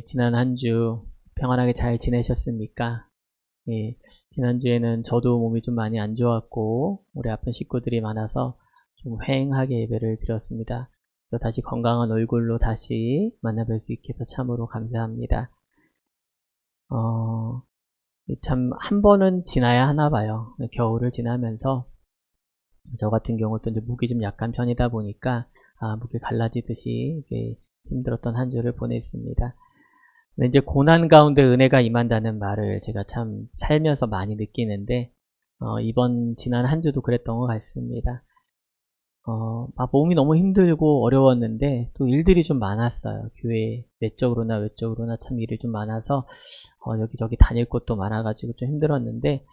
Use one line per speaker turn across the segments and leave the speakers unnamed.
지난 한 주 평안하게 잘 지내셨습니까? 예, 지난주에는 저도 몸이 좀 많이 안 좋았고, 우리 아픈 식구들이 많아서 좀 휑하게 예배를 드렸습니다. 또 다시 건강한 얼굴로 다시 만나뵐 수 있게 해서 참으로 감사합니다. 참, 한 번은 지나야 하나 봐요. 겨울을 지나면서, 저 같은 경우도 이제 목이 좀 약한 편이다 보니까, 목이 갈라지듯이 힘들었던 한 주를 보냈습니다. 이제 고난 가운데 은혜가 임한다는 말을 제가 참 살면서 많이 느끼는데, 이번 지난 한 주도 그랬던 것 같습니다. 몸이 너무 힘들고 어려웠는데, 또 일들이 좀 많았어요. 교회 내적으로나 외적으로나 참 일이 좀 많아서, 여기저기 다닐 곳도 많아가지고 좀 힘들었는데,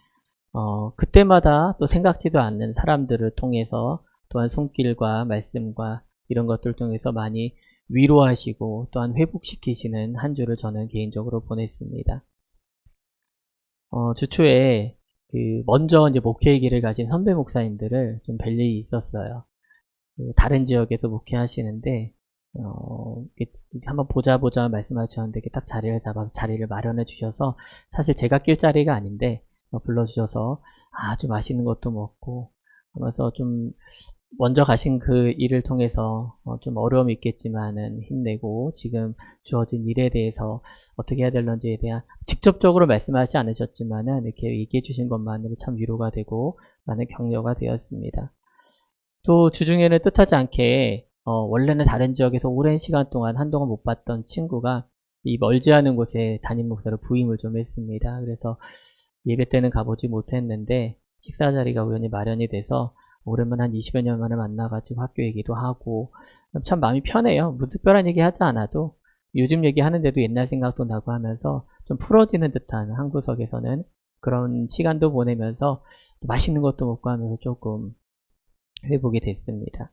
그때마다 또 생각지도 않는 사람들을 통해서 또한 손길과 말씀과 이런 것들 통해서 많이 위로하시고 또한 회복시키시는 한 주를 저는 개인적으로 보냈습니다. 주 초에 먼저 이제 목회의 길을 가진 선배 목사님들을 좀 뵐 일이 있었어요. 다른 지역에서 목회하시는데 한번 보자 말씀하셨는데 딱 자리를 잡아서 자리를 마련해 주셔서 사실 제가 낄 자리가 아닌데 불러주셔서 아주 맛있는 것도 먹고 하면서 좀 먼저 가신 그 일을 통해서 좀 어려움이 있겠지만은 힘내고 지금 주어진 일에 대해서 어떻게 해야 될런지에 대한 직접적으로 말씀하지 않으셨지만은 이렇게 얘기해 주신 것만으로 참 위로가 되고 많은 격려가 되었습니다. 또 주중에는 뜻하지 않게 원래는 다른 지역에서 오랜 시간 동안 한동안 못 봤던 친구가 이 멀지 않은 곳에 담임 목사로 부임을 좀 했습니다. 그래서 예배 때는 가보지 못했는데 식사 자리가 우연히 마련이 돼서 오랜만에 한 20여 년 만에 만나가지고 학교 얘기도 하고 참 마음이 편해요. 뭐 특별한 얘기 하지 않아도 요즘 얘기하는데도 옛날 생각도 나고 하면서 좀 풀어지는 듯한 한 구석에서는 그런 시간도 보내면서 맛있는 것도 먹고 하면서 조금 회복이 됐습니다.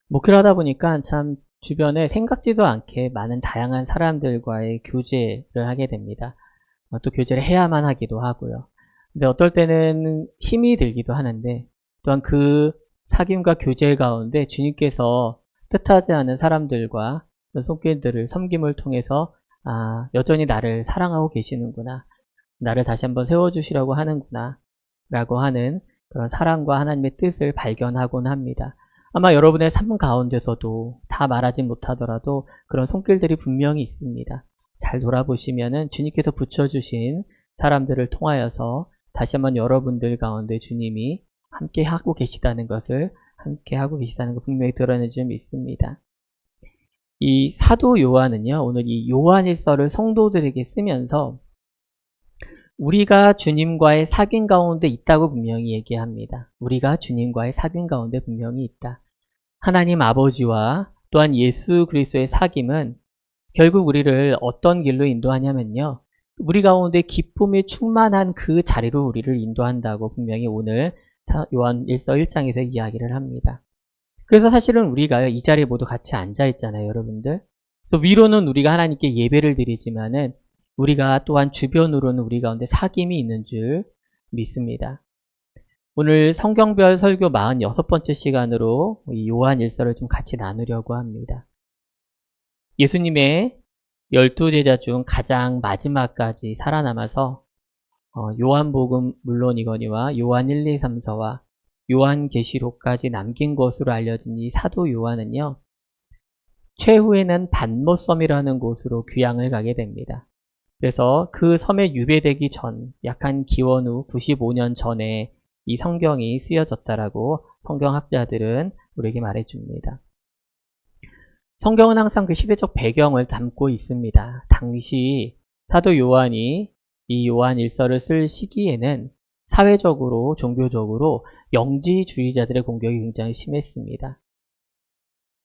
목회를 하다 보니까 참 주변에 생각지도 않게 많은 다양한 사람들과의 교제를 하게 됩니다. 또 교제를 해야만 하기도 하고요. 근데 어떨 때는 힘이 들기도 하는데 또한 그 사귐과 교제 가운데 주님께서 뜻하지 않은 사람들과 손길들을 섬김을 통해서 여전히 나를 사랑하고 계시는구나. 나를 다시 한번 세워주시려고 하는구나. 라고 하는 그런 사랑과 하나님의 뜻을 발견하곤 합니다. 아마 여러분의 삶 가운데서도 다 말하지 못하더라도 그런 손길들이 분명히 있습니다. 잘 돌아보시면은 주님께서 붙여주신 사람들을 통하여서 다시 한번 여러분들 가운데 주님이 함께 하고 계시다는 거 분명히 드러내 좀 있습니다. 이 사도 요한은요, 오늘 이 요한일서를 성도들에게 쓰면서 우리가 주님과의 사귐 가운데 있다고 분명히 얘기합니다. 우리가 주님과의 사귐 가운데 분명히 있다. 하나님 아버지와 또한 예수 그리스도의 사귐은 결국 우리를 어떤 길로 인도하냐면요. 우리 가운데 기쁨이 충만한 그 자리로 우리를 인도한다고 분명히 오늘 요한 1서 1장에서 이야기를 합니다. 그래서 사실은 우리가 이 자리에 모두 같이 앉아 있잖아요, 여러분들. 또 위로는 우리가 하나님께 예배를 드리지만은 우리가 또한 주변으로는 우리 가운데 사귐이 있는 줄 믿습니다. 오늘 성경별 설교 46번째 시간으로 이 요한 1서를 좀 같이 나누려고 합니다. 예수님의 12제자 중 가장 마지막까지 살아남아서 요한복음 물론이거니와 요한 1, 2, 3서와 요한계시록까지 남긴 것으로 알려진 이 사도 요한은요. 최후에는 반모섬이라는 곳으로 귀향을 가게 됩니다. 그래서 그 섬에 유배되기 전, 약 한 기원 후 95년 전에 이 성경이 쓰여졌다라고 성경학자들은 우리에게 말해줍니다. 성경은 항상 그 시대적 배경을 담고 있습니다. 당시 사도 요한이 이 요한 일서를 쓸 시기에는 사회적으로, 종교적으로 영지주의자들의 공격이 굉장히 심했습니다.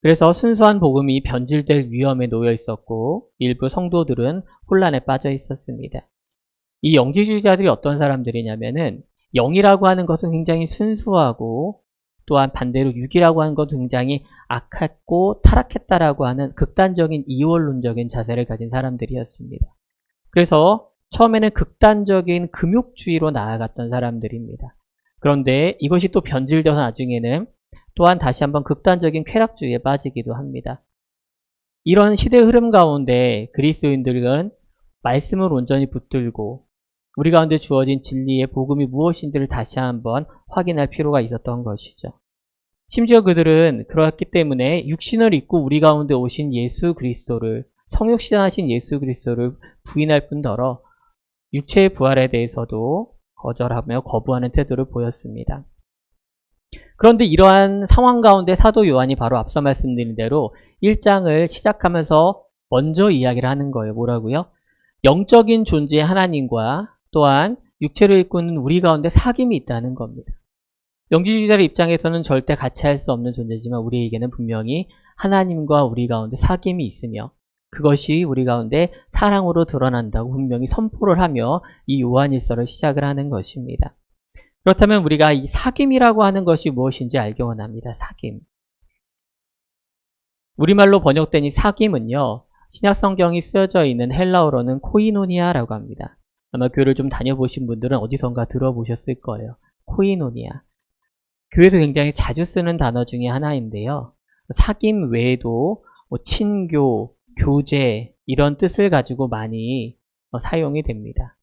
그래서 순수한 복음이 변질될 위험에 놓여 있었고 일부 성도들은 혼란에 빠져 있었습니다. 이 영지주의자들이 어떤 사람들이냐면은 영이라고 하는 것은 굉장히 순수하고 또한 반대로 육이라고 하는 것도 굉장히 악했고 타락했다라고 하는 극단적인 이원론적인 자세를 가진 사람들이었습니다. 그래서 처음에는 극단적인 금욕주의로 나아갔던 사람들입니다. 그런데 이것이 또 변질돼서 나중에는 또한 다시 한번 극단적인 쾌락주의에 빠지기도 합니다. 이런 시대 흐름 가운데 그리스도인들은 말씀을 온전히 붙들고 우리 가운데 주어진 진리의 복음이 무엇인지를 다시 한번 확인할 필요가 있었던 것이죠. 심지어 그들은 그렇기 때문에 육신을 입고 우리 가운데 오신 예수 그리스도를, 성육신하신 예수 그리스도를 부인할 뿐더러 육체의 부활에 대해서도 거절하며 거부하는 태도를 보였습니다. 그런데 이러한 상황 가운데 사도 요한이 바로 앞서 말씀드린 대로 1장을 시작하면서 먼저 이야기를 하는 거예요. 뭐라고요? 영적인 존재의 하나님과 또한 육체를 입고 있는 우리 가운데 사귐이 있다는 겁니다. 영지주의자의 입장에서는 절대 같이 할 수 없는 존재지만 우리에게는 분명히 하나님과 우리 가운데 사귐이 있으며 그것이 우리 가운데 사랑으로 드러난다고 분명히 선포를 하며 이 요한일서를 시작을 하는 것입니다. 그렇다면 우리가 이 사귐이라고 하는 것이 무엇인지 알기 원합니다. 사귐. 우리말로 번역된 이 사귐은요, 신약 성경이 쓰여져 있는 헬라어로는 코이노니아라고 합니다. 아마 교회를 좀 다녀보신 분들은 어디선가 들어보셨을 거예요. 코이노니아. 교회에서 굉장히 자주 쓰는 단어 중에 하나인데요. 사귐 외에도 친교, 교제 이런 뜻을 가지고 많이 사용이 됩니다.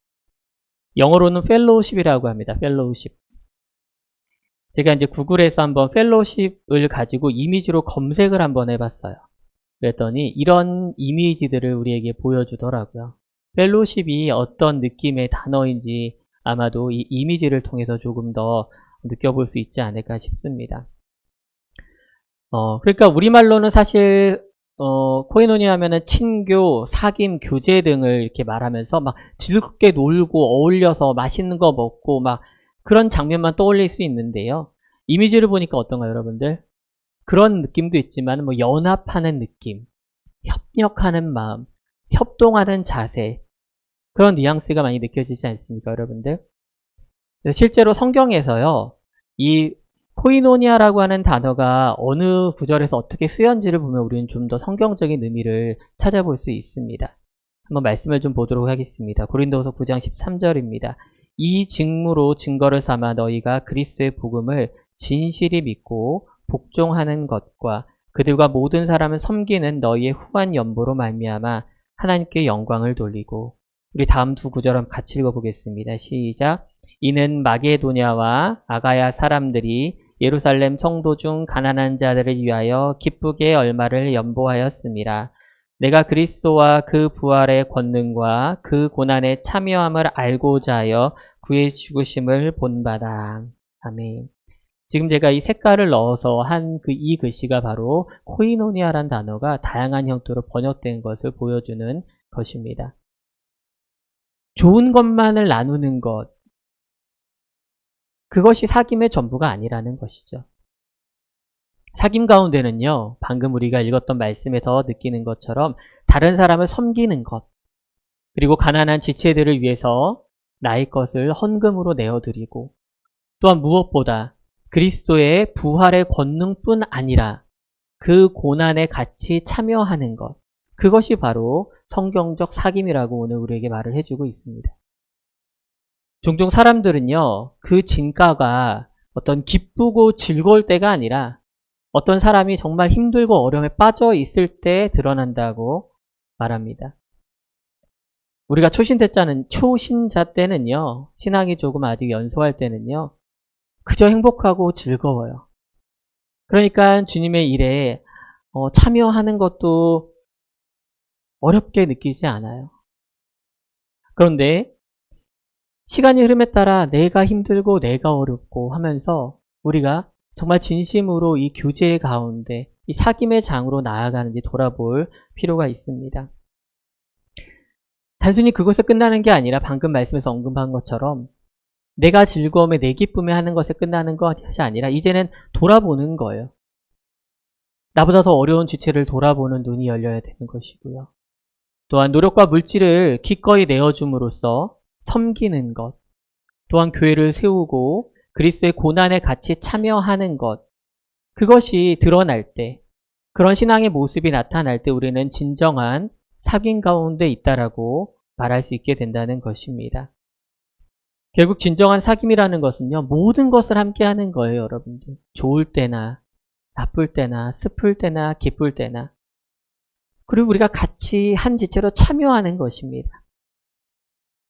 영어로는 펠로우십이라고 합니다. 펠로우십. 제가 이제 구글에서 한번 펠로우십을 가지고 이미지로 검색을 한번 해봤어요. 그랬더니 이런 이미지들을 우리에게 보여주더라고요. 펠로우십이 어떤 느낌의 단어인지 아마도 이 이미지를 통해서 조금 더 느껴볼 수 있지 않을까 싶습니다. 그러니까 우리말로는 사실 코이노니아 하면은 친교, 사귐, 교제 등을 이렇게 말하면서 막 즐겁게 놀고 어울려서 맛있는 거 먹고 막 그런 장면만 떠올릴 수 있는데요. 이미지를 보니까 어떤가요, 여러분들? 그런 느낌도 있지만 뭐 연합하는 느낌, 협력하는 마음, 협동하는 자세 그런 뉘앙스가 많이 느껴지지 않습니까, 여러분들? 실제로 성경에서요, 이 코이노니아라고 하는 단어가 어느 구절에서 어떻게 쓰였는지를 보면 우리는 좀 더 성경적인 의미를 찾아볼 수 있습니다. 한번 말씀을 좀 보도록 하겠습니다. 고린도후서 9장 13절입니다. 이 직무로 증거를 삼아 너희가 그리스도의 복음을 진실히 믿고 복종하는 것과 그들과 모든 사람을 섬기는 너희의 후한 연보로 말미암아 하나님께 영광을 돌리고 우리 다음 두 구절 한번 같이 읽어보겠습니다. 시작. 이는 마게도냐와 아가야 사람들이 예루살렘 성도 중 가난한 자들을 위하여 기쁘게 얼마를 연보하였습니다. 내가 그리스도와 그 부활의 권능과 그 고난에 참여함을 알고자 하여 그의 죽으심을 본받아. 아멘. 지금 제가 이 색깔을 넣어서 한 이 글씨가 바로 코이노니아란 단어가 다양한 형태로 번역된 것을 보여주는 것입니다. 좋은 것만을 나누는 것, 그것이 사귐의 전부가 아니라는 것이죠. 사귐 가운데는요, 방금 우리가 읽었던 말씀에서 느끼는 것처럼 다른 사람을 섬기는 것, 그리고 가난한 지체들을 위해서 나의 것을 헌금으로 내어드리고, 또한 무엇보다 그리스도의 부활의 권능뿐 아니라 그 고난에 같이 참여하는 것, 그것이 바로 성경적 사귐이라고 오늘 우리에게 말을 해주고 있습니다. 종종 사람들은요, 그 진가가 어떤 기쁘고 즐거울 때가 아니라 어떤 사람이 정말 힘들고 어려움에 빠져 있을 때 드러난다고 말합니다. 우리가 초신자 때는요, 신앙이 조금 아직 연소할 때는요, 그저 행복하고 즐거워요. 그러니까 주님의 일에 참여하는 것도 어렵게 느끼지 않아요. 그런데 시간이 흐름에 따라 내가 힘들고 내가 어렵고 하면서 우리가 정말 진심으로 이 교제 가운데 이 사귐의 장으로 나아가는지 돌아볼 필요가 있습니다. 단순히 그것에 끝나는 게 아니라 방금 말씀에서 언급한 것처럼 내가 즐거움에 내 기쁨에 하는 것에 끝나는 것이 아니라 이제는 돌아보는 거예요. 나보다 더 어려운 지체를 돌아보는 눈이 열려야 되는 것이고요. 또한 노력과 물질을 기꺼이 내어줌으로써 섬기는 것, 또한 교회를 세우고 그리스도의 고난에 같이 참여하는 것, 그것이 드러날 때, 그런 신앙의 모습이 나타날 때 우리는 진정한 사귐 가운데 있다라고 말할 수 있게 된다는 것입니다. 결국 진정한 사귐이라는 것은요, 모든 것을 함께 하는 거예요, 여러분들. 좋을 때나 나쁠 때나 슬플 때나 기쁠 때나 그리고 우리가 같이 한 지체로 참여하는 것입니다.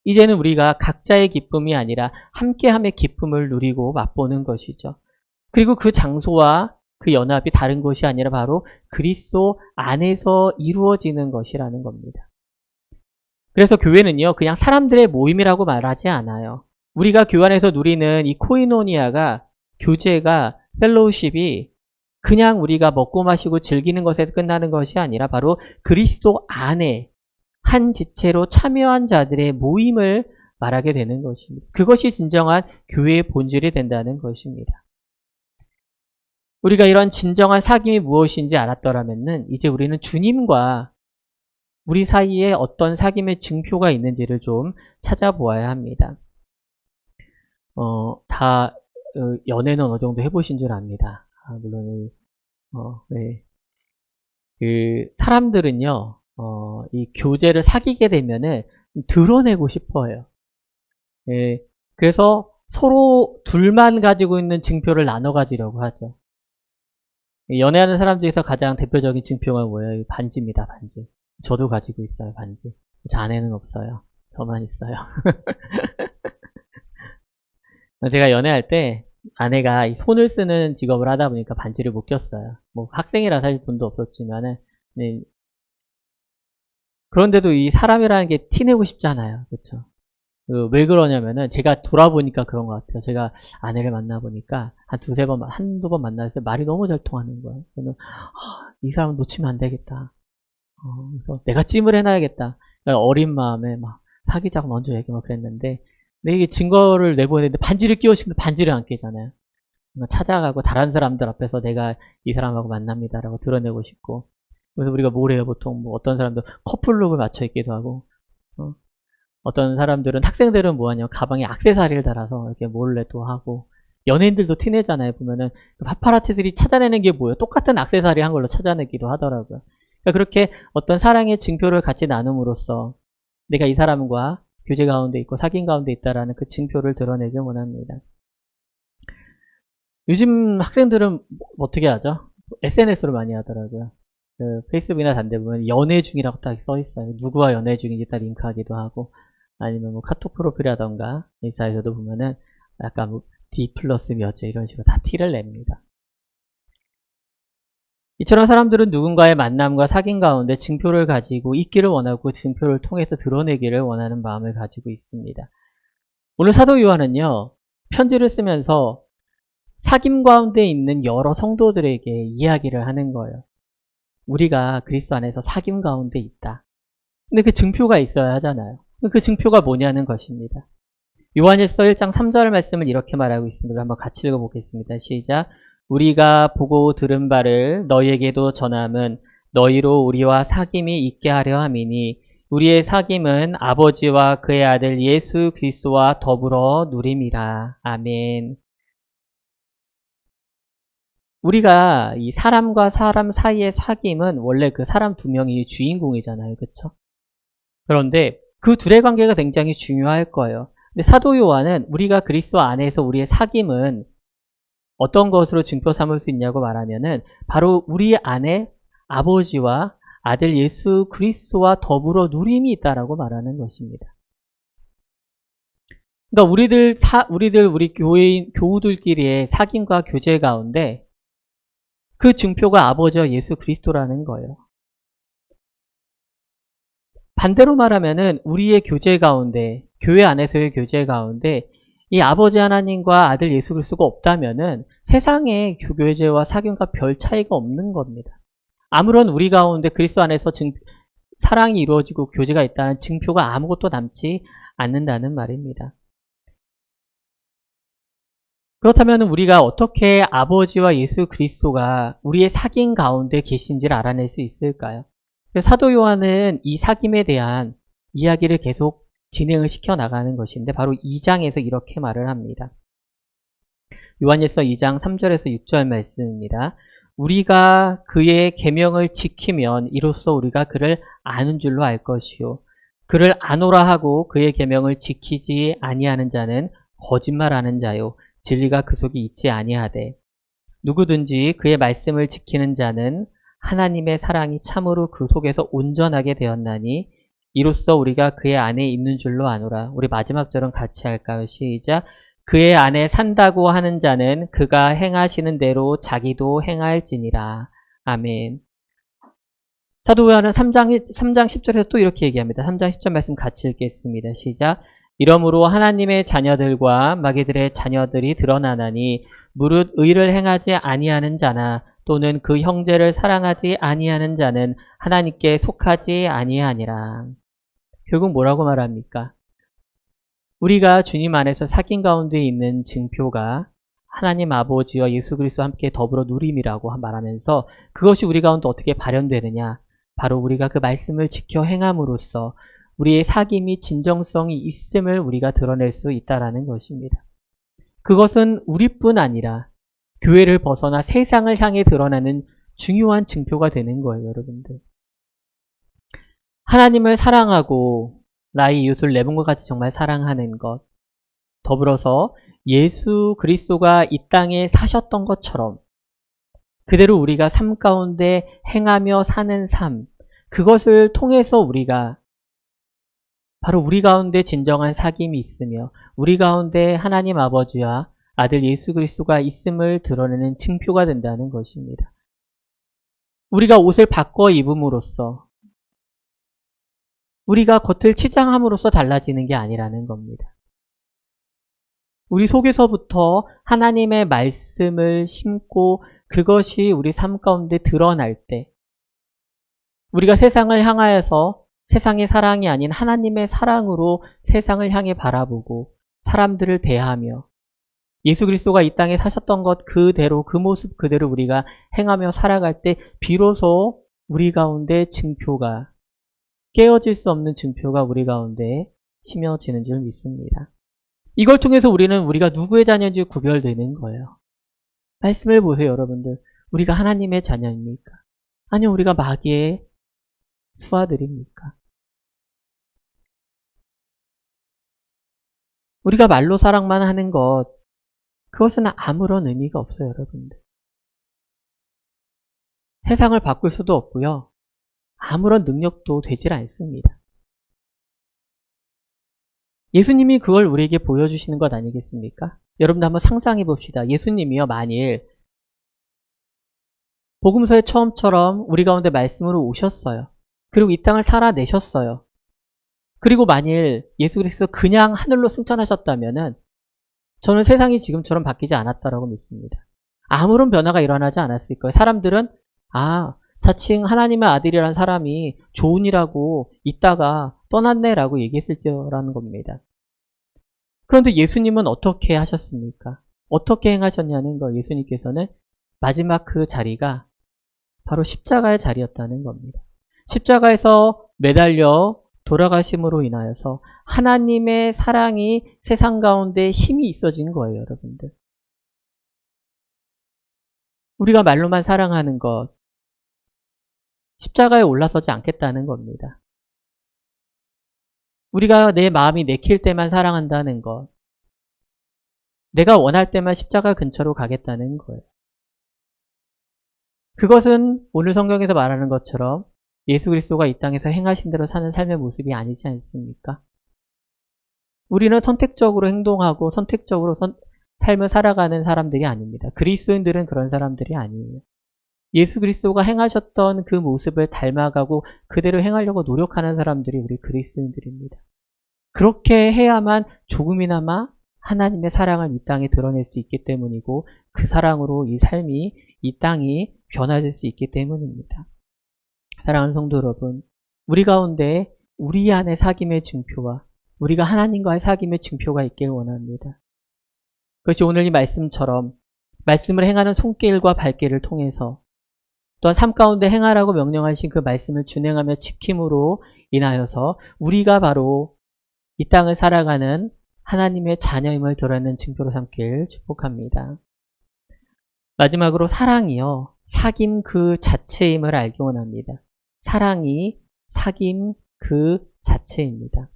이제는 우리가 각자의 기쁨이 아니라 함께함의 기쁨을 누리고 맛보는 것이죠. 그리고 그 장소와 그 연합이 다른 것이 아니라 바로 그리스도 안에서 이루어지는 것이라는 겁니다. 그래서 교회는요, 그냥 사람들의 모임이라고 말하지 않아요. 우리가 교회 안에서 누리는 이 코이노니아가, 교제가, 펠로우십이 그냥 우리가 먹고 마시고 즐기는 것에 끝나는 것이 아니라 바로 그리스도 안에 한 지체로 참여한 자들의 모임을 말하게 되는 것입니다. 그것이 진정한 교회의 본질이 된다는 것입니다. 우리가 이런 진정한 사귐이 무엇인지 알았더라면은 이제 우리는 주님과 우리 사이에 어떤 사귐의 증표가 있는지를 좀 찾아보아야 합니다. 연애는 어느 정도 해보신 줄 압니다. 물론, 네. 사람들은요, 이 교제를 사귀게 되면은 드러내고 싶어요. 예. 그래서 서로 둘만 가지고 있는 증표를 나눠 가지려고 하죠. 연애하는 사람 중에서 가장 대표적인 증표가 뭐예요? 반지입니다, 반지. 저도 가지고 있어요, 반지. 제 아내는 없어요. 저만 있어요. 제가 연애할 때 아내가 이 손을 쓰는 직업을 하다 보니까 반지를 못 꼈어요. 뭐 학생이라 사실 돈도 없었지만은, 네. 그런데도 이 사람이라는 게 티내고 싶잖아요. 그렇죠? 왜 그러냐면은 제가 돌아보니까 그런 것 같아요. 제가 아내를 만나보니까 한두 번 만났을 때 말이 너무 잘 통하는 거예요. 저는 이 사람 놓치면 안 되겠다. 그래서 내가 찜을 해놔야겠다. 어린 마음에 막 사귀자고 먼저 얘기하고 그랬는데, 근데 이게 증거를 내보냈는데 반지를 끼워 싶은데 반지를 안 끼잖아요. 찾아가고 다른 사람들 앞에서 내가 이 사람하고 만납니다라고 드러내고 싶고, 그래서 우리가 뭘 해요? 보통 뭐 어떤 사람들 커플룩을 맞춰 입기도 하고, 어떤 사람들은, 학생들은 뭐 하냐면 가방에 액세서리를 달아서 이렇게 몰래 또 하고, 연예인들도 티내잖아요. 보면은 파파라치들이 찾아내는 게 뭐예요? 똑같은 액세서리 한 걸로 찾아내기도 하더라고요. 그러니까 그렇게 어떤 사랑의 증표를 같이 나눔으로써 내가 이 사람과 교제 가운데 있고 사귐 가운데 있다라는 그 증표를 드러내길 원합니다. 요즘 학생들은 어떻게 하죠? SNS로 많이 하더라고요. 페이스북이나 단데 보면 연애 중이라고 딱 써 있어요. 누구와 연애 중인지 딱 링크하기도 하고, 아니면 뭐 카톡 프로필이라던가 인스타에서도 보면은 약간 뭐 D 플러스 몇째 이런 식으로 다 티를 냅니다. 이처럼 사람들은 누군가의 만남과 사귐 가운데 증표를 가지고 있기를 원하고 그 증표를 통해서 드러내기를 원하는 마음을 가지고 있습니다. 오늘 사도 요한은요, 편지를 쓰면서 사귐 가운데 있는 여러 성도들에게 이야기를 하는 거예요. 우리가 그리스도 안에서 사귐 가운데 있다. 근데 그 증표가 있어야 하잖아요. 그 증표가 뭐냐는 것입니다. 요한일서 1장 3절 말씀을 이렇게 말하고 있습니다. 한번 같이 읽어보겠습니다. 시작. 우리가 보고 들은 바를 너희에게도 전함은 너희로 우리와 사귐이 있게 하려 함이니 우리의 사귐은 아버지와 그의 아들 예수 그리스도와 더불어 누림이라. 아멘. 우리가 이 사람과 사람 사이의 사귐은 원래 그 사람 두 명이 주인공이잖아요. 그렇죠? 그런데 그 둘의 관계가 굉장히 중요할 거예요. 근데 사도 요한은 우리가 그리스도 안에서 우리의 사귐은 어떤 것으로 증표 삼을 수 있냐고 말하면은 바로 우리 안에 아버지와 아들 예수 그리스도와 더불어 누림이 있다라고 말하는 것입니다. 그러니까 우리 교우들끼리의 사귐과 교제 가운데 그 증표가 아버지와 예수 그리스도라는 거예요. 반대로 말하면은 우리의 교제 가운데, 교회 안에서의 교제 가운데 이 아버지 하나님과 아들 예수 그리스도가 없다면은 세상의 교제와 사귐과 별 차이가 없는 겁니다. 아무런 우리 가운데 그리스도 안에서 사랑이 이루어지고 교제가 있다는 증표가 아무것도 남지 않는다는 말입니다. 그렇다면 우리가 어떻게 아버지와 예수 그리스도가 우리의 사귐 가운데 계신지를 알아낼 수 있을까요? 사도 요한은 이 사귐에 대한 이야기를 계속 진행을 시켜 나가는 것인데 바로 2장에서 이렇게 말을 합니다. 요한일서 2장 3절에서 6절 말씀입니다. 우리가 그의 계명을 지키면 이로써 우리가 그를 아는 줄로 알 것이요 그를 아노라 하고 그의 계명을 지키지 아니하는 자는 거짓말하는 자요 진리가 그 속에 있지 아니하되 누구든지 그의 말씀을 지키는 자는 하나님의 사랑이 참으로 그 속에서 온전하게 되었나니 이로써 우리가 그의 안에 있는 줄로 아노라. 우리 마지막 절은 같이 할까요? 시작. 그의 안에 산다고 하는 자는 그가 행하시는 대로 자기도 행할지니라. 아멘. 사도 요한은 3장 10절에서 또 이렇게 얘기합니다. 3장 10절 말씀 같이 읽겠습니다. 시작. 이러므로 하나님의 자녀들과 마귀들의 자녀들이 드러나나니 무릇 의를 행하지 아니하는 자나 또는 그 형제를 사랑하지 아니하는 자는 하나님께 속하지 아니하니라. 결국 뭐라고 말합니까? 우리가 주님 안에서 사귐 가운데 있는 증표가 하나님 아버지와 예수 그리스도와 함께 더불어 누림이라고 말하면서 그것이 우리 가운데 어떻게 발현되느냐? 바로 우리가 그 말씀을 지켜 행함으로써 우리의 사귐이 진정성이 있음을 우리가 드러낼 수 있다는 것입니다. 그것은 우리뿐 아니라 교회를 벗어나 세상을 향해 드러나는 중요한 증표가 되는 거예요, 여러분들. 하나님을 사랑하고 나의 이웃을 내 몸과 같이 정말 사랑하는 것, 더불어서 예수 그리스도가 이 땅에 사셨던 것처럼 그대로 우리가 삶 가운데 행하며 사는 삶, 그것을 통해서 우리가 바로 우리 가운데 진정한 사귐이 있으며 우리 가운데 하나님 아버지와 아들 예수 그리스도가 있음을 드러내는 증표가 된다는 것입니다. 우리가 옷을 바꿔 입음으로써 우리가 겉을 치장함으로써 달라지는 게 아니라는 겁니다. 우리 속에서부터 하나님의 말씀을 심고 그것이 우리 삶 가운데 드러날 때 우리가 세상을 향하여서 세상의 사랑이 아닌 하나님의 사랑으로 세상을 향해 바라보고 사람들을 대하며 예수 그리스도가 이 땅에 사셨던 것 그대로 그 모습 그대로 우리가 행하며 살아갈 때 비로소 우리 가운데 증표가 깨어질 수 없는 증표가 우리 가운데 심어지는 줄 믿습니다. 이걸 통해서 우리는 우리가 누구의 자녀인지 구별되는 거예요. 말씀을 보세요, 여러분들. 우리가 하나님의 자녀입니까? 아니면 우리가 마귀의 수하들입니까? 우리가 말로 사랑만 하는 것, 그것은 아무런 의미가 없어요, 여러분들. 세상을 바꿀 수도 없고요. 아무런 능력도 되질 않습니다. 예수님이 그걸 우리에게 보여주시는 것 아니겠습니까? 여러분들 한번 상상해 봅시다. 예수님이요, 만일 복음서의 처음처럼 우리 가운데 말씀으로 오셨어요. 그리고 이 땅을 살아내셨어요. 그리고 만일 예수 그리스도 그냥 하늘로 승천하셨다면은 저는 세상이 지금처럼 바뀌지 않았다라고 믿습니다. 아무런 변화가 일어나지 않았을 거예요. 사람들은 자칭 하나님의 아들이라는 사람이 좋은 일하고 있다가 떠났네라고 얘기했을지라는 겁니다. 그런데 예수님은 어떻게 하셨습니까? 어떻게 행하셨냐는 거 예수님께서는 마지막 그 자리가 바로 십자가의 자리였다는 겁니다. 십자가에서 매달려 돌아가심으로 인하여서 하나님의 사랑이 세상 가운데 힘이 있어진 거예요, 여러분들. 우리가 말로만 사랑하는 것, 십자가에 올라서지 않겠다는 겁니다. 우리가 내 마음이 내킬 때만 사랑한다는 것, 내가 원할 때만 십자가 근처로 가겠다는 거예요. 그것은 오늘 성경에서 말하는 것처럼 예수 그리스도가 이 땅에서 행하신 대로 사는 삶의 모습이 아니지 않습니까? 우리는 선택적으로 행동하고 선택적으로 삶을 살아가는 사람들이 아닙니다. 그리스도인들은 그런 사람들이 아니에요. 예수 그리스도가 행하셨던 그 모습을 닮아가고 그대로 행하려고 노력하는 사람들이 우리 그리스도인들입니다. 그렇게 해야만 조금이나마 하나님의 사랑을 이 땅에 드러낼 수 있기 때문이고 그 사랑으로 이 삶이 이 땅이 변화될 수 있기 때문입니다. 사랑하는 성도 여러분, 우리 가운데 우리 안에 사귐의 증표와 우리가 하나님과의 사귐의 증표가 있길 원합니다. 그것이 오늘 이 말씀처럼 말씀을 행하는 손길과 발길을 통해서 또한 삶 가운데 행하라고 명령하신 그 말씀을 준행하며 지킴으로 인하여서 우리가 바로 이 땅을 살아가는 하나님의 자녀임을 드러내는 증표로 삼길 축복합니다. 마지막으로 사랑이요. 사귐 그 자체임을 알기 원합니다. 사랑이 사귐 그 자체입니다.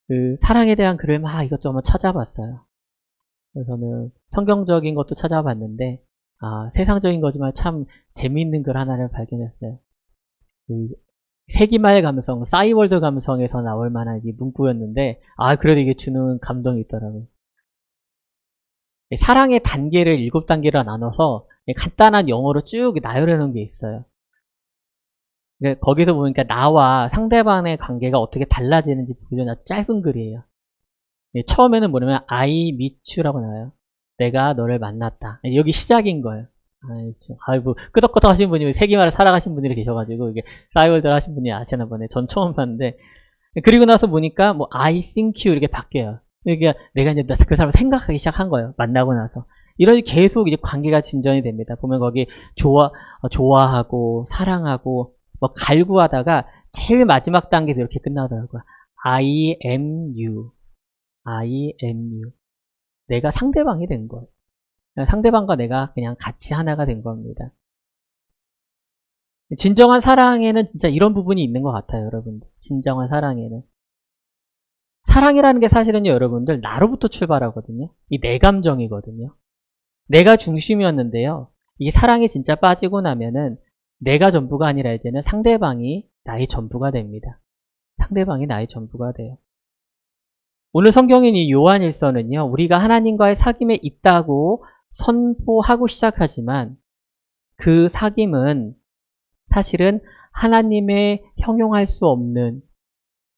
그 사랑에 대한 글을 막 이것저것 찾아봤어요. 그래서는 성경적인 것도 찾아봤는데 세상적인 거지만 참 재미있는 글 하나를 발견했어요. 그 세기말 감성, 싸이월드 감성에서 나올 만한 이 문구였는데, 그래도 이게 주는 감동이 있더라고요. 사랑의 단계를 7단계로 나눠서 간단한 영어로 쭉 나열해 놓은 게 있어요. 거기서 보니까 나와 상대방의 관계가 어떻게 달라지는지 보여준 아주 짧은 글이에요. 처음에는 뭐냐면 I meet you라고 나와요. 내가 너를 만났다. 여기 시작인 거예요. 뭐 끄덕끄덕 하신 분이 세기말을 살아가신 분들이 계셔가지고 이게 싸이월드를 하신 분이 아시나 보네. 전 처음 봤는데 그리고 나서 보니까 뭐 I think you 이렇게 바뀌어요. 그러니까 내가 이제 그 사람을 생각하기 시작한 거예요. 만나고 나서. 이런 계속 이제 관계가 진전이 됩니다. 보면 거기 좋아하고 사랑하고 뭐 갈구하다가 제일 마지막 단계에서 이렇게 끝나더라고요. I am you. I am you. 내가 상대방이 된 거예요. 상대방과 내가 그냥 같이 하나가 된 겁니다. 진정한 사랑에는 진짜 이런 부분이 있는 것 같아요, 여러분들. 진정한 사랑에는. 사랑이라는 게 사실은요, 여러분들, 나로부터 출발하거든요. 이 내 감정이거든요. 내가 중심이었는데요. 이 사랑에 진짜 빠지고 나면은 내가 전부가 아니라 이제는 상대방이 나의 전부가 됩니다. 상대방이 나의 전부가 돼요. 오늘 성경인 이 요한일서는요, 우리가 하나님과의 사귐에 있다고 선포하고 시작하지만 그 사귐은 사실은 하나님의 형용할 수 없는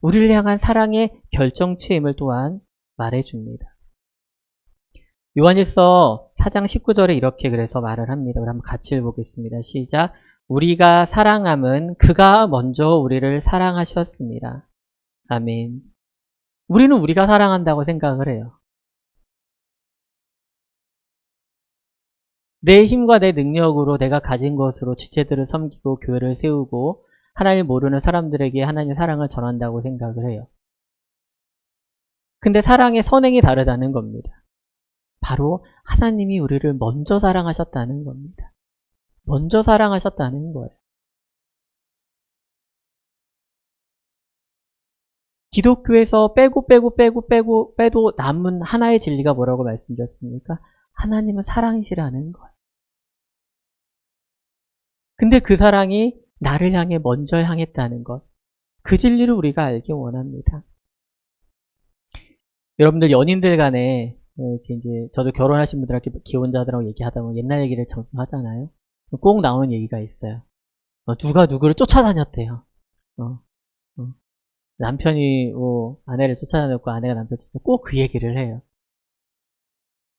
우리를 향한 사랑의 결정체임을 또한 말해줍니다. 요한일서 4장 19절에 이렇게 그래서 말을 합니다. 우리 한번 같이 읽어보겠습니다. 시작. 우리가 사랑함은 그가 먼저 우리를 사랑하셨습니다. 아멘. 우리는 우리가 사랑한다고 생각을 해요. 내 힘과 내 능력으로 내가 가진 것으로 지체들을 섬기고 교회를 세우고 하나님 모르는 사람들에게 하나님의 사랑을 전한다고 생각을 해요. 근데 사랑의 선행이 다르다는 겁니다. 바로 하나님이 우리를 먼저 사랑하셨다는 겁니다. 먼저 사랑하셨다는 거예요. 기독교에서 빼도 남은 하나의 진리가 뭐라고 말씀드렸습니까? 하나님은 사랑이시라는 거예요. 근데 그 사랑이 나를 향해 먼저 향했다는 것. 그 진리를 우리가 알기 원합니다. 여러분들 연인들 간에 이렇게 이제 저도 결혼하신 분들한테 기혼자들하고 얘기하다 보면 옛날 얘기를 자주 하잖아요. 꼭 나오는 얘기가 있어요. 누가 누구를 쫓아다녔대요. 남편이 아내를 쫓아다녔고 아내가 남편을 쫓아다녔고 꼭 그 얘기를 해요.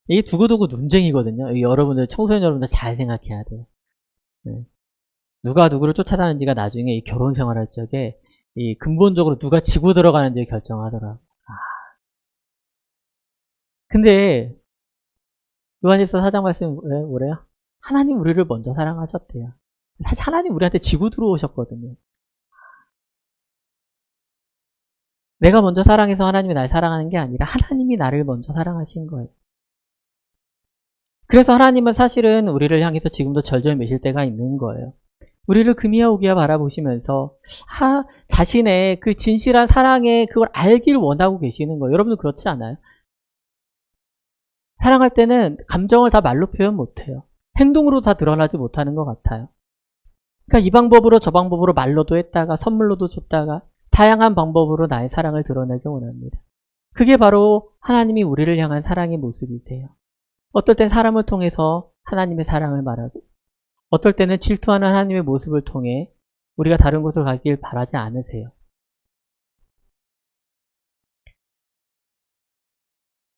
이게 두고두고 논쟁이거든요. 여러분들 청소년 여러분들 잘 생각해야 돼요. 네. 누가 누구를 쫓아다니는지가 나중에 이 결혼 생활할 적에 이 근본적으로 누가 지고 들어가는지 결정하더라. 근데 요한일서 4장 말씀 뭐래요? 하나님 우리를 먼저 사랑하셨대요. 사실 하나님 우리한테 지고 들어오셨거든요. 내가 먼저 사랑해서 하나님이 날 사랑하는 게 아니라 하나님이 나를 먼저 사랑하신 거예요. 그래서 하나님은 사실은 우리를 향해서 지금도 절절 매실 때가 있는 거예요. 우리를 금이야 오기야 바라보시면서 자신의 그 진실한 사랑의 그걸 알길 원하고 계시는 거예요. 여러분도 그렇지 않아요? 사랑할 때는 감정을 다 말로 표현 못해요. 행동으로 다 드러나지 못하는 것 같아요. 그러니까 이 방법으로 저 방법으로 말로도 했다가 선물로도 줬다가 다양한 방법으로 나의 사랑을 드러내기 원합니다. 그게 바로 하나님이 우리를 향한 사랑의 모습이세요. 어떨 땐 사람을 통해서 하나님의 사랑을 말하고 어떨 때는 질투하는 하나님의 모습을 통해 우리가 다른 곳으로 가길 바라지 않으세요.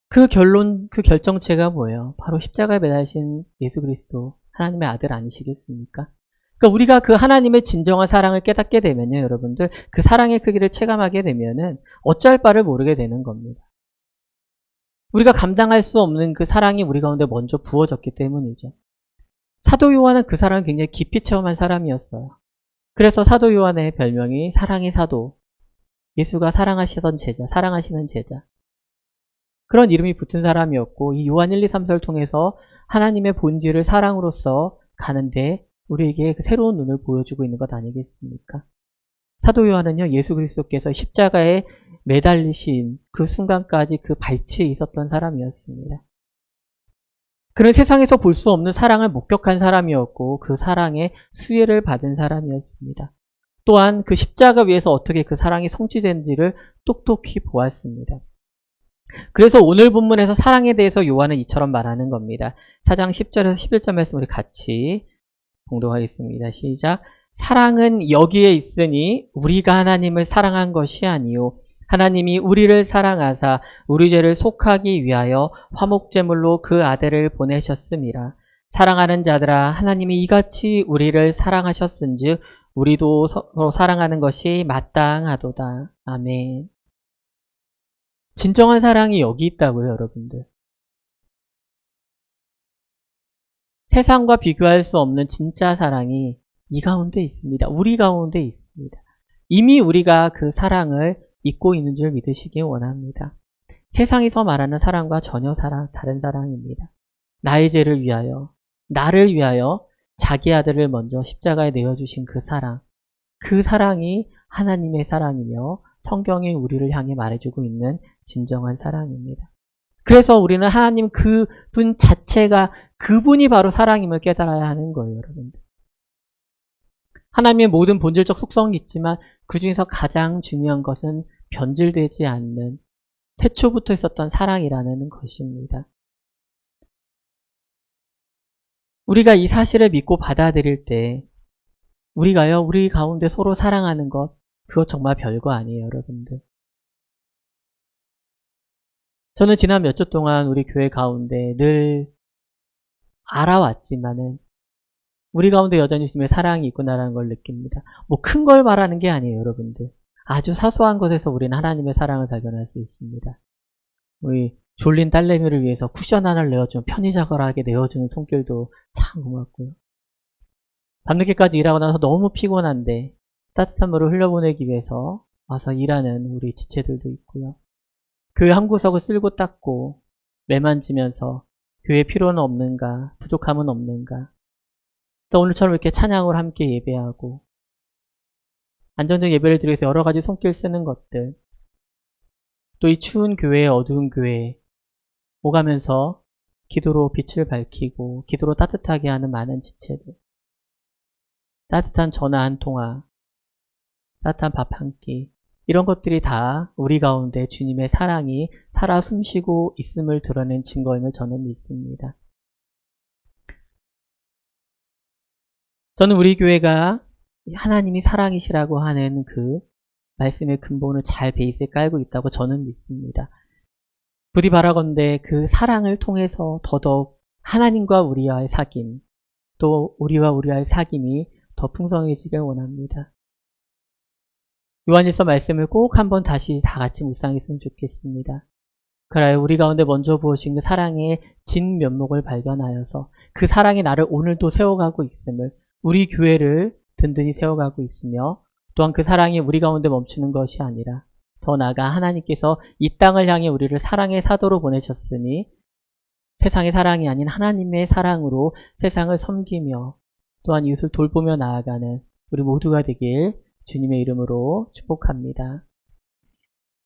그 결정체가 뭐예요? 바로 십자가에 매달리신 예수 그리스도, 하나님의 아들 아니시겠습니까? 그러니까 우리가 그 하나님의 진정한 사랑을 깨닫게 되면요, 여러분들, 그 사랑의 크기를 체감하게 되면은 어찌할 바를 모르게 되는 겁니다. 우리가 감당할 수 없는 그 사랑이 우리 가운데 먼저 부어졌기 때문이죠. 사도 요한은 그 사랑을 굉장히 깊이 체험한 사람이었어요. 그래서 사도 요한의 별명이 사랑의 사도, 예수가 사랑하시던 제자, 사랑하시는 제자. 그런 이름이 붙은 사람이었고 이 요한 1, 2, 3서를 통해서 하나님의 본질을 사랑으로서 가는데 우리에게 그 새로운 눈을 보여주고 있는 것 아니겠습니까? 사도 요한은요, 예수 그리스도께서 십자가에 매달리신 그 순간까지 그 발치에 있었던 사람이었습니다. 그는 세상에서 볼 수 없는 사랑을 목격한 사람이었고 그 사랑의 수혜를 받은 사람이었습니다. 또한 그 십자가 위에서 어떻게 그 사랑이 성취된지를 똑똑히 보았습니다. 그래서 오늘 본문에서 사랑에 대해서 요한은 이처럼 말하는 겁니다. 4장 10절에서 11절 말씀 우리 같이 봉독하겠습니다. 시작. 사랑은 여기에 있으니 우리가 하나님을 사랑한 것이 아니요 하나님이 우리를 사랑하사 우리 죄를 속하기 위하여 화목제물로 그 아들을 보내셨음이라. 사랑하는 자들아 하나님이 이같이 우리를 사랑하셨은즉 우리도 서로 사랑하는 것이 마땅하도다. 아멘. 진정한 사랑이 여기 있다고요, 여러분들. 세상과 비교할 수 없는 진짜 사랑이 이 가운데 있습니다. 우리 가운데 있습니다. 이미 우리가 그 사랑을 잊고 있는 줄 믿으시기 원합니다. 세상에서 말하는 사랑과 전혀 다른 사랑입니다. 나의 죄를 위하여, 나를 위하여 자기 아들을 먼저 십자가에 내어주신 그 사랑, 그 사랑이 하나님의 사랑이며 성경이 우리를 향해 말해주고 있는 진정한 사랑입니다. 그래서 우리는 하나님 그분 자체가 그분이 바로 사랑임을 깨달아야 하는 거예요, 여러분들. 하나님의 모든 본질적 속성이 있지만 그 중에서 가장 중요한 것은 변질되지 않는 태초부터 있었던 사랑이라는 것입니다. 우리가 이 사실을 믿고 받아들일 때 우리가요, 우리 가운데 서로 사랑하는 것, 그거 정말 별거 아니에요, 여러분들. 저는 지난 몇 주 동안 우리 교회 가운데 늘 알아왔지만은 우리 가운데 여전히 주님의 사랑이 있구나라는 걸 느낍니다. 뭐 큰 걸 말하는 게 아니에요, 여러분들. 아주 사소한 것에서 우리는 하나님의 사랑을 발견할 수 있습니다. 우리 졸린 딸내미를 위해서 쿠션 하나를 내어주면 편히 자거라하게 내어주는 손길도 참 고맙고요. 밤늦게까지 일하고 나서 너무 피곤한데 따뜻한 물을 흘려보내기 위해서 와서 일하는 우리 지체들도 있고요. 교회 한 구석을 쓸고 닦고 매만지면서 교회 필요는 없는가, 부족함은 없는가, 또 오늘처럼 이렇게 찬양을 함께 예배하고 안정적 예배를 드리기 위해서 여러 가지 손길 쓰는 것들, 또 이 추운 교회에 어두운 교회에 오가면서 기도로 빛을 밝히고 기도로 따뜻하게 하는 많은 지체들, 따뜻한 전화 한 통화, 따뜻한 밥 한 끼, 이런 것들이 다 우리 가운데 주님의 사랑이 살아 숨쉬고 있음을 드러낸 증거임을 저는 믿습니다. 저는 우리 교회가 하나님이 사랑이시라고 하는 그 말씀의 근본을 잘 베이스에 깔고 있다고 저는 믿습니다. 부디 바라건대 그 사랑을 통해서 더더욱 하나님과 우리와의 사귐, 또 우리와 우리와의 사귐이 더 풍성해지길 원합니다. 요한일서 말씀을 꼭 한번 다시 다 같이 묵상했으면 좋겠습니다. 그래야 우리 가운데 먼저 부으신 그 사랑의 진면목을 발견하여서 그 사랑이 나를 오늘도 세워가고 있음을, 우리 교회를 든든히 세워가고 있으며, 또한 그 사랑이 우리 가운데 멈추는 것이 아니라 더 나아가 하나님께서 이 땅을 향해 우리를 사랑의 사도로 보내셨으니 세상의 사랑이 아닌 하나님의 사랑으로 세상을 섬기며 또한 이웃을 돌보며 나아가는 우리 모두가 되길 주님의 이름으로 축복합니다.